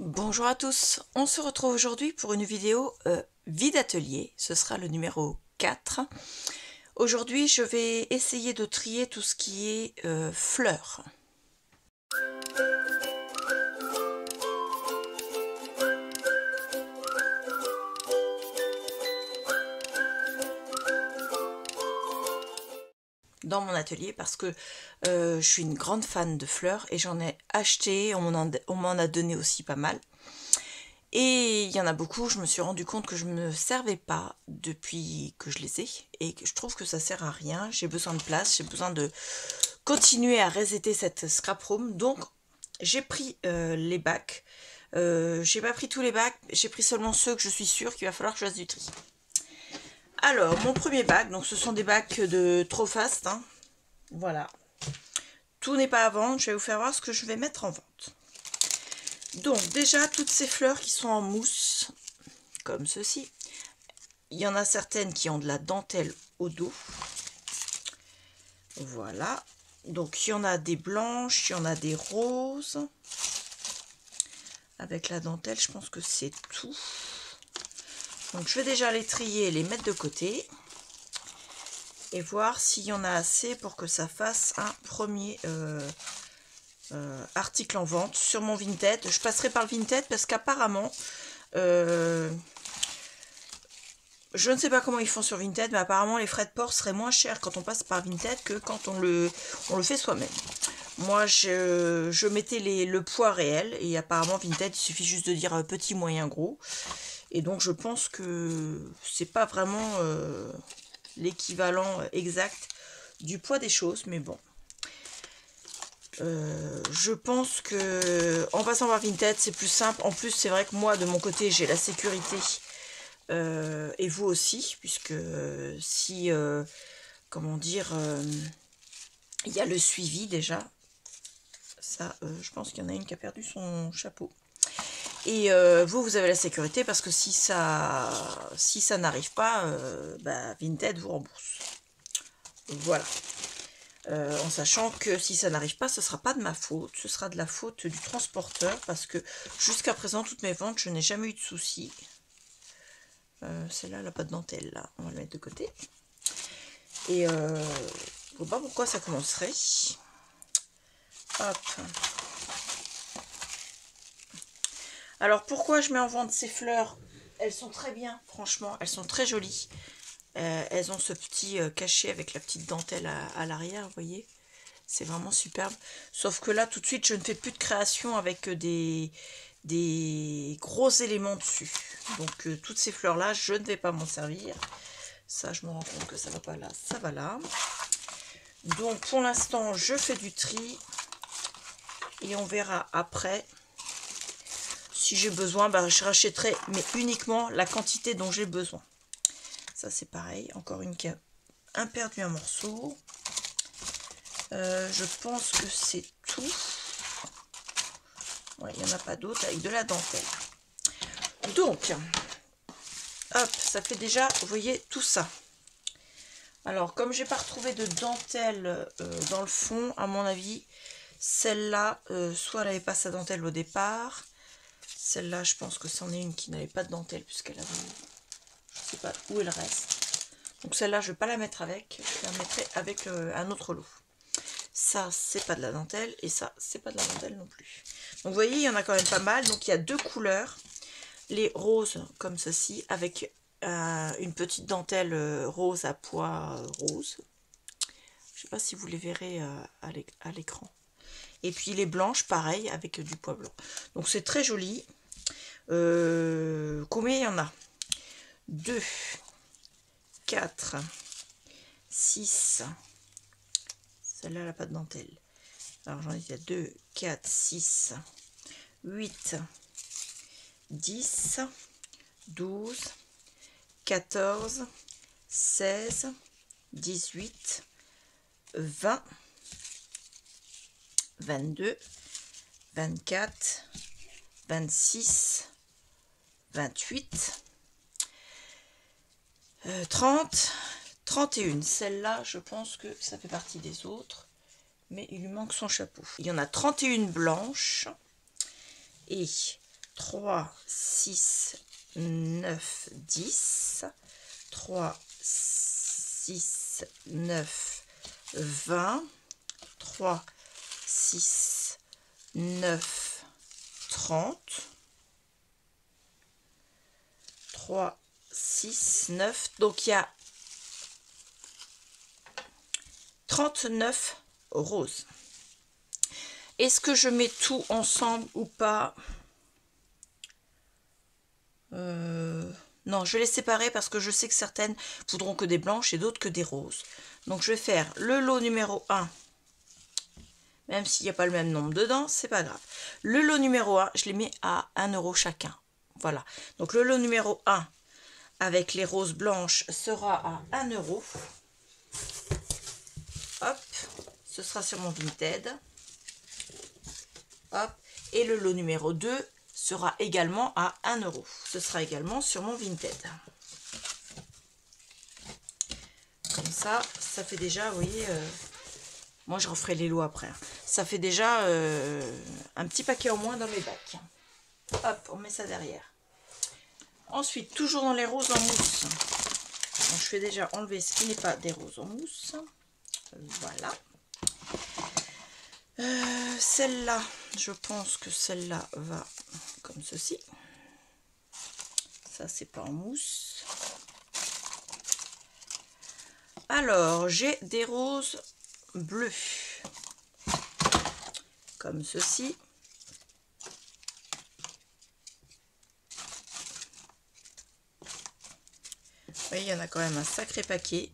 Bonjour à tous, on se retrouve aujourd'hui pour une vidéo vide atelier, ce sera le numéro 4. Aujourd'hui je vais essayer de trier tout ce qui est fleurs. Dans mon atelier parce que je suis une grande fan de fleurs et j'en ai acheté, on m'en a donné aussi pas mal. Et il y en a beaucoup, je me suis rendu compte que je ne me servais pas depuis que je les ai et que je trouve que ça sert à rien. J'ai besoin de place, j'ai besoin de continuer à resetter cette scrap room. Donc j'ai pris les bacs. J'ai pas pris tous les bacs, j'ai pris seulement ceux que je suis sûre qu'il va falloir que je fasse du tri. Alors mon premier bac, donc ce sont des bacs de Trop Fast, hein. Voilà. Tout n'est pas à vendre, je vais vous faire voir ce que je vais mettre en vente. Donc déjà toutes ces fleurs qui sont en mousse, comme ceci. Il y en a certaines qui ont de la dentelle au dos. Voilà. Donc il y en a des blanches, il y en a des roses. Avec la dentelle, je pense que c'est tout. Donc je vais déjà les trier et les mettre de côté. Et voir s'il y en a assez pour que ça fasse un premier article en vente sur mon Vinted. Je passerai par le Vinted parce qu'apparemment... je ne sais pas comment ils font sur Vinted, mais apparemment les frais de port seraient moins chers quand on passe par Vinted que quand on le fait soi-même. Moi, je mettais le poids réel et apparemment Vinted, il suffit juste de dire petit, moyen, gros. Et donc je pense que c'est pas vraiment l'équivalent exact du poids des choses, mais bon. Je pense que en passant par Vinted, c'est plus simple. En plus, c'est vrai que moi, de mon côté, j'ai la sécurité. Et vous aussi, puisque si, comment dire, il y a le suivi déjà. Ça, je pense qu'il y en a une qui a perdu son chapeau. Et vous avez la sécurité parce que si ça n'arrive pas, Vinted vous rembourse. Voilà. En sachant que si ça n'arrive pas, ce ne sera pas de ma faute, ce sera de la faute du transporteur parce que jusqu'à présent, toutes mes ventes, je n'ai jamais eu de soucis. Celle-là, elle n'a pas de dentelle, là. On va la mettre de côté. Et je ne vois pas pourquoi ça commencerait. Hop. Alors, pourquoi je mets en vente ces fleurs? Elles sont très bien, franchement. Elles sont très jolies. Elles ont ce petit cachet avec la petite dentelle à l'arrière, vous voyez. C'est vraiment superbe. Sauf que là, tout de suite, je ne fais plus de création avec des gros éléments dessus. Donc, toutes ces fleurs-là, je ne vais pas m'en servir. Ça, je me rends compte que ça ne va pas là, ça va là. Donc, pour l'instant, je fais du tri. Et on verra après. Si j'ai besoin, je rachèterai, mais uniquement la quantité dont j'ai besoin. Ça, c'est pareil. Encore une qui a perdu un morceau. Je pense que c'est tout. Ouais, il n'y en a pas d'autres avec de la dentelle. Donc, hop, ça fait déjà, vous voyez, tout ça. Alors, comme j'ai pas retrouvé de dentelle dans le fond, à mon avis, celle-là, soit elle n'avait pas sa dentelle au départ. Celle-là, je pense que c'en est une qui n'avait pas de dentelle puisqu'elle avait... Je ne sais pas où elle reste. Donc celle-là, je ne vais pas la mettre avec. Je la mettrai avec un autre lot. Ça, c'est pas de la dentelle. Et ça, c'est pas de la dentelle non plus. Donc vous voyez, il y en a quand même pas mal. Donc il y a deux couleurs. Les roses comme ceci, avec une petite dentelle rose à pois rose. Je ne sais pas si vous les verrez à l'écran. Et puis les blanches, pareil, avec du pois blanc. Donc c'est très joli. Combien il y en a? 2, 4, 6. Celle-là, elle n'a pas de dentelle. Alors j'en ai 2, 4, 6, 8, 10, 12, 14, 16, 18, 20, 22, 24, 26, 28, 30, 31. Celle-là, je pense que ça fait partie des autres, mais il lui manque son chapeau. Il y en a 31 blanches et 3, 6, 9, 10, 3, 6, 9, 20, 3, 6, 9, 30, 3, 6, 9, donc il y a 39 roses. Est-ce que je mets tout ensemble ou pas? Non, je vais les séparer parce que je sais que certaines voudront que des blanches et d'autres que des roses. Donc je vais faire le lot numéro 1, même s'il n'y a pas le même nombre dedans, c'est pas grave. Le lot numéro 1, je les mets à 1 € chacun. Voilà, donc le lot numéro 1 avec les roses blanches sera à 1 €. Hop, ce sera sur mon Vinted. Hop, et le lot numéro 2 sera également à 1 €. Ce sera également sur mon Vinted. Comme ça fait déjà, vous voyez, moi je referai les lots après. Ça fait déjà un petit paquet en moins dans mes bacs. Hop, on met ça derrière. Ensuite, toujours dans les roses en mousse. Donc, je vais déjà enlever ce qui n'est pas des roses en mousse. Voilà. Celle-là, je pense que celle-là va comme ceci. Ça, c'est pas en mousse. Alors, j'ai des roses bleues. Comme ceci. Vous voyez, il y en a quand même un sacré paquet.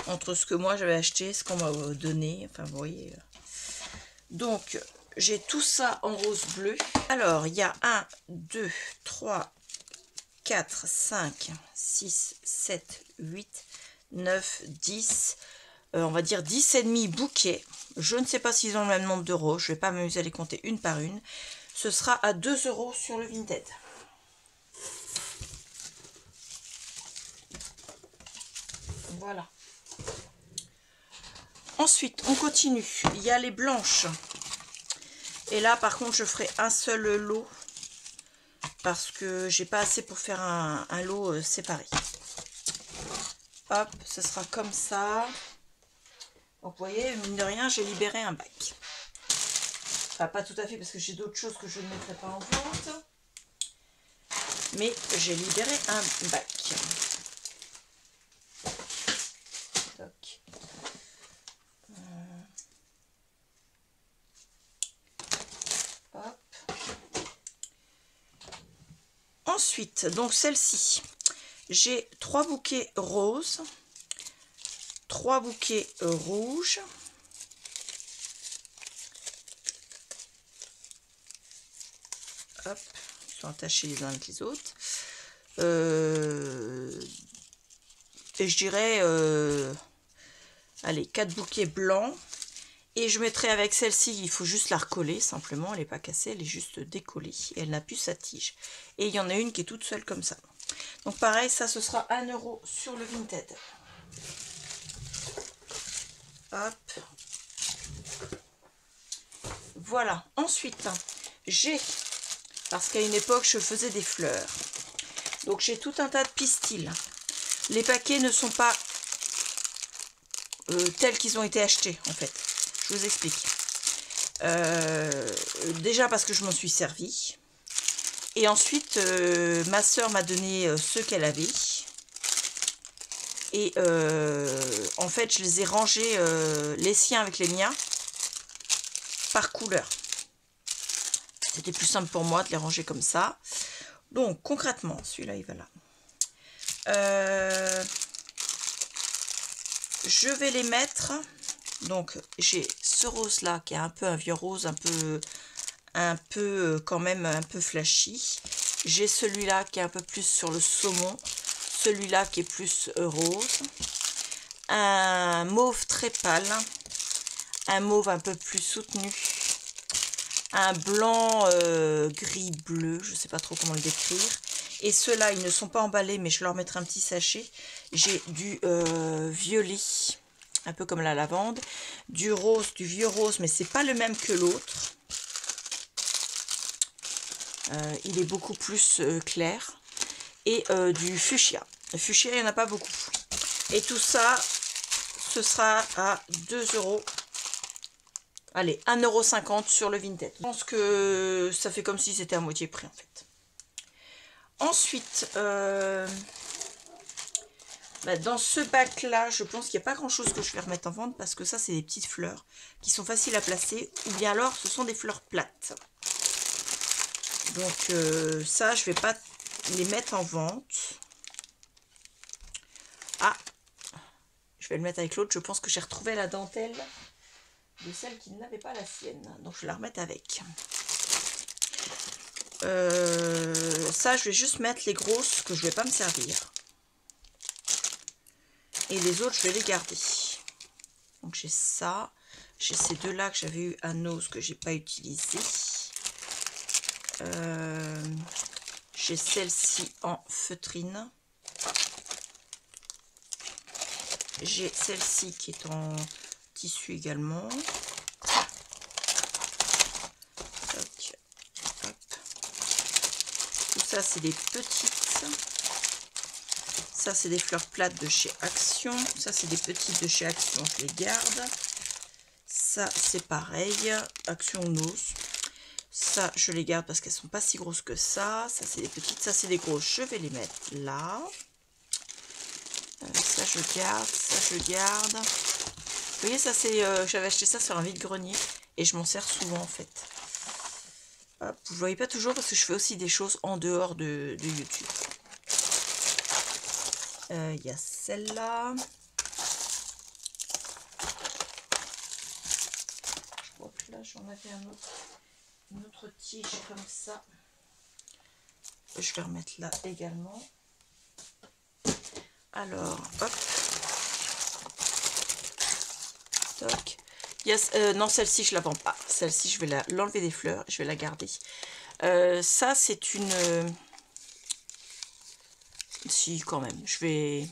Entre ce que moi j'avais acheté, ce qu'on m'a donné. Enfin, vous voyez. Donc, j'ai tout ça en rose bleu. Alors, il y a 1, 2, 3, 4, 5, 6, 7, 8, 9, 10. On va dire 10 et demi bouquets. Je ne sais pas s'ils ont le même nombre de roses. Je ne vais pas m'amuser à les compter une par une. Ce sera à 2 € sur le Vinted. Voilà. Ensuite, on continue. Il y a les blanches. Et là, par contre, je ferai un seul lot. Parce que j'ai pas assez pour faire un lot séparé. Hop, ce sera comme ça. Donc, vous voyez, mine de rien, j'ai libéré un bac. Enfin, pas tout à fait, parce que j'ai d'autres choses que je ne mettrai pas en vente. Mais j'ai libéré un bac. Ensuite, donc celle-ci, j'ai 3 bouquets roses, 3 bouquets rouges, hop, ils sont attachés les uns avec les autres, et je dirais, allez, 4 bouquets blancs. Et je mettrai avec celle-ci, il faut juste la recoller simplement, elle n'est pas cassée, elle est juste décollée. Et elle n'a plus sa tige. Et il y en a une qui est toute seule comme ça. Donc pareil, ça ce sera 1 € sur le Vinted. Hop. Voilà. Ensuite, j'ai, parce qu'à une époque je faisais des fleurs. Donc j'ai tout un tas de pistils. Les paquets ne sont pas tels qu'ils ont été achetés en fait. Je vous explique. Déjà parce que je m'en suis servi. Et ensuite, ma soeur m'a donné ceux qu'elle avait. Et en fait, je les ai rangés, les siens avec les miens, par couleur. C'était plus simple pour moi de les ranger comme ça. Donc, concrètement, celui-là, il va là. Je vais les mettre... Donc j'ai ce rose là qui est un peu un vieux rose, un peu quand même un peu flashy. J'ai celui-là qui est un peu plus sur le saumon, celui-là qui est plus rose, un mauve très pâle, un mauve un peu plus soutenu, un blanc gris bleu, je sais pas trop comment le décrire. Et ceux-là, ils ne sont pas emballés, mais je leur mettrai un petit sachet. J'ai du violet, un peu comme la lavande, du rose, du vieux rose, mais c'est pas le même que l'autre. Il est beaucoup plus clair. Et du fuchsia. Le fuchsia, il n'y en a pas beaucoup. Et tout ça, ce sera à 2 €. Allez, 1,50 € sur le Vinted. Je pense que ça fait comme si c'était à moitié prix en fait. Ensuite, dans ce bac là, je pense qu'il n'y a pas grand chose que je vais remettre en vente parce que ça c'est des petites fleurs qui sont faciles à placer ou bien alors ce sont des fleurs plates. Donc ça je vais pas les mettre en vente. Ah, je vais le mettre avec l'autre. Je pense que j'ai retrouvé la dentelle de celle qui n'avait pas la sienne. Donc je vais la remettre avec. Ça je vais juste mettre les grosses que je vais pas me servir. Et les autres je vais les garder. Donc j'ai ça. J'ai ces deux là que j'avais eu à Nose que j'ai pas utilisé. J'ai celle-ci en feutrine. J'ai celle-ci qui est en tissu également. Tac, hop. Tout ça c'est des petites. Ça c'est des fleurs plates de chez Action. Ça c'est des petites de chez Action, je les garde. Ça c'est pareil, Action ou Nose. Ça je les garde parce qu'elles sont pas si grosses que ça. Ça c'est des petites, ça c'est des grosses. Je vais les mettre là. Ça je garde, ça je garde. Vous voyez, ça c'est, j'avais acheté ça sur un vide-grenier et je m'en sers souvent en fait. Hop, vous ne voyez pas toujours parce que je fais aussi des choses en dehors de YouTube. Il y a celle-là. Je crois que là j'en avais une autre tige comme ça. Je vais remettre là également. Alors, hop. Toc. Yes, non, celle-ci, je la vends pas. Celle-ci, je vais l'enlever des fleurs. Je vais la garder. Ça, c'est une... Si, quand même. Je vais...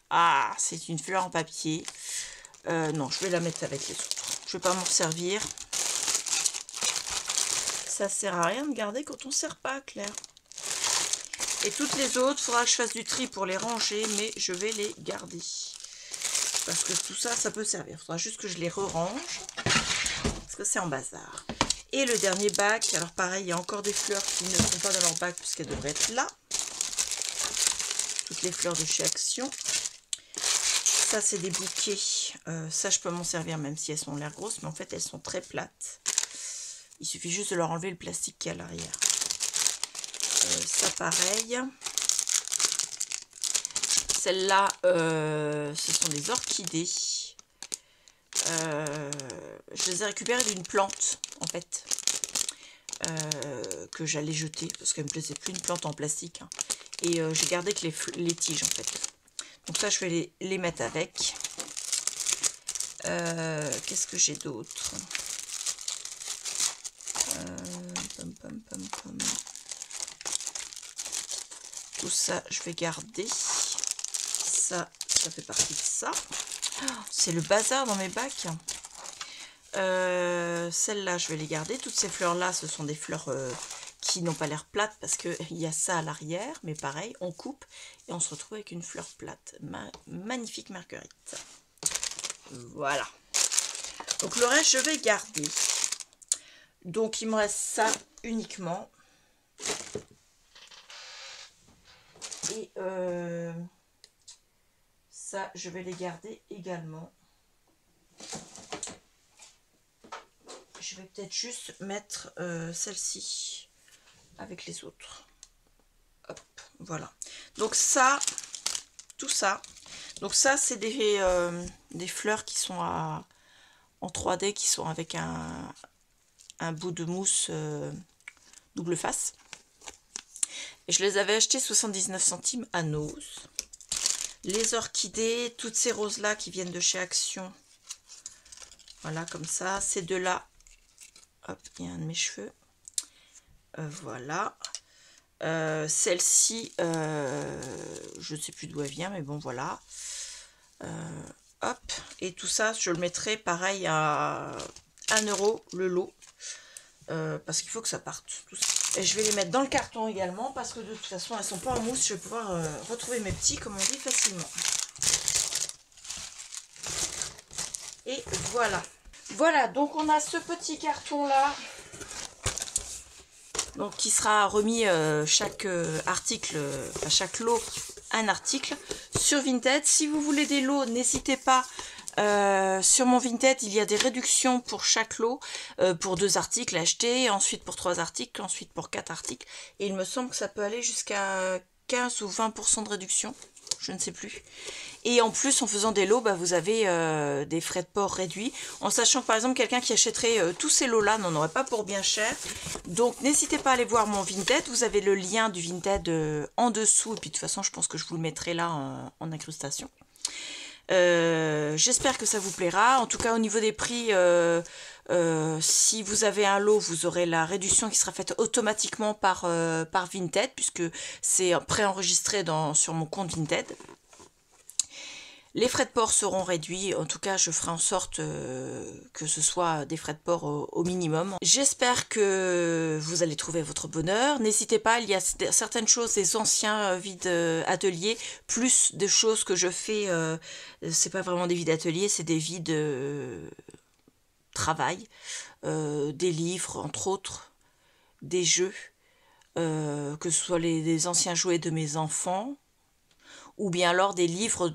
Ah, c'est une fleur en papier. Non, je vais la mettre avec les autres. Je vais pas m'en servir. Ça sert à rien de garder quand on ne sert pas, Claire. Et toutes les autres, il faudra que je fasse du tri pour les ranger, mais je vais les garder. Parce que tout ça, ça peut servir. Il faudra juste que je les re-range. Parce que c'est en bazar. Et le dernier bac, alors pareil, il y a encore des fleurs qui ne sont pas dans leur bac puisqu'elles devraient être là. Toutes les fleurs de chez Action. Ça, c'est des bouquets. Ça, je peux m'en servir même si elles ont l'air grosses. Mais en fait, elles sont très plates. Il suffit juste de leur enlever le plastique qui est à l'arrière. Ça, pareil. Celles-là, ce sont des orchidées. Je les ai récupérées d'une plante, en fait, que j'allais jeter, parce qu'elle ne me plaisait plus, une plante en plastique. Hein. Et j'ai gardé que les tiges, en fait. Donc ça, je vais les mettre avec. Qu'est-ce que j'ai d'autre? Tout ça, je vais garder. Ça fait partie de ça. C'est le bazar dans mes bacs. Celles-là, je vais les garder. Toutes ces fleurs-là, ce sont des fleurs qui n'ont pas l'air plates parce qu'il y a ça à l'arrière. Mais pareil, on coupe et on se retrouve avec une fleur plate. Magnifique marguerite. Voilà. Donc le reste, je vais garder. Donc il me reste ça uniquement. Et ça, je vais les garder également. Je vais peut-être juste mettre celle-ci avec les autres. Hop, voilà. Donc ça, tout ça. Donc ça, c'est des fleurs qui sont en 3D, qui sont avec un bout de mousse double face. Et je les avais achetées 79 centimes à Nose. Les orchidées, toutes ces roses-là qui viennent de chez Action. Voilà, comme ça. Ces deux-là. Hop, il y a un de mes cheveux. Voilà. Celle-ci, je ne sais plus d'où elle vient, mais bon, voilà. Hop. Et tout ça, je le mettrai pareil à 1 € le lot. parce qu'il faut que ça parte. Tout ça. Et je vais les mettre dans le carton également, parce que de toute façon, elles sont pas en mousse. Je vais pouvoir retrouver mes petits, comme on dit, facilement. Et voilà. Voilà, donc on a ce petit carton-là. Donc qui sera remis chaque article, enfin chaque lot, un article sur Vinted. Si vous voulez des lots, n'hésitez pas. Sur mon Vinted, il y a des réductions pour chaque lot, pour 2 articles achetés, ensuite pour 3 articles, ensuite pour 4 articles. Et il me semble que ça peut aller jusqu'à 15 ou 20% de réduction, je ne sais plus. Et en plus, en faisant des lots, bah, vous avez des frais de port réduits, en sachant que par exemple, quelqu'un qui achèterait tous ces lots-là n'en aurait pas pour bien cher. Donc n'hésitez pas à aller voir mon Vinted, vous avez le lien du Vinted en dessous, et puis de toute façon, je pense que je vous le mettrai là en incrustation. J'espère que ça vous plaira. En tout cas, au niveau des prix, si vous avez un lot, vous aurez la réduction qui sera faite automatiquement par Vinted, puisque c'est préenregistré sur mon compte Vinted. Les frais de port seront réduits, en tout cas je ferai en sorte que ce soit des frais de port au minimum. J'espère que vous allez trouver votre bonheur. N'hésitez pas, il y a certaines choses, des anciens vides ateliers, plus des choses que je fais, c'est pas vraiment des vides ateliers, c'est des vides travail, des livres entre autres, des jeux, que ce soit les anciens jouets de mes enfants, ou bien alors des livres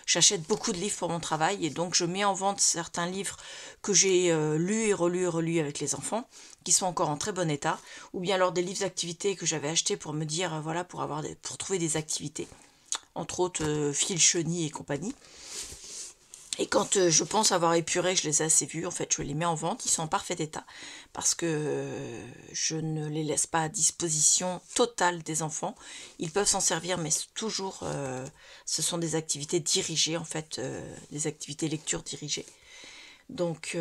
J'achète beaucoup de livres pour mon travail, et donc je mets en vente certains livres que j'ai lus et relus avec les enfants, qui sont encore en très bon état, ou bien alors des livres d'activités que j'avais achetés pour me dire, voilà, pour trouver des activités, entre autres fil chenille et compagnie. Et quand je pense avoir épuré, que je les ai assez vus, en fait, je les mets en vente. Ils sont en parfait état parce que je ne les laisse pas à disposition totale des enfants. Ils peuvent s'en servir, mais toujours, ce sont des activités dirigées, en fait, des activités lecture dirigées. Donc,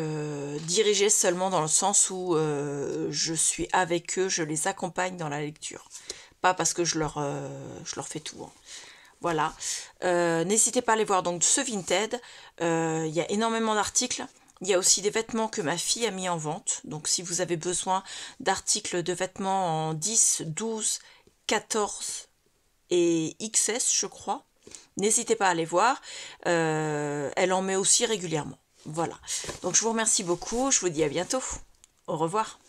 dirigées seulement dans le sens où je suis avec eux, je les accompagne dans la lecture. Pas parce que je leur fais tout, hein. Voilà, n'hésitez pas à aller voir donc ce Vinted, il y a énormément d'articles, il y a aussi des vêtements que ma fille a mis en vente, donc si vous avez besoin d'articles de vêtements en 10, 12, 14 et XS je crois, n'hésitez pas à aller voir, elle en met aussi régulièrement. Voilà, donc je vous remercie beaucoup, je vous dis à bientôt, au revoir.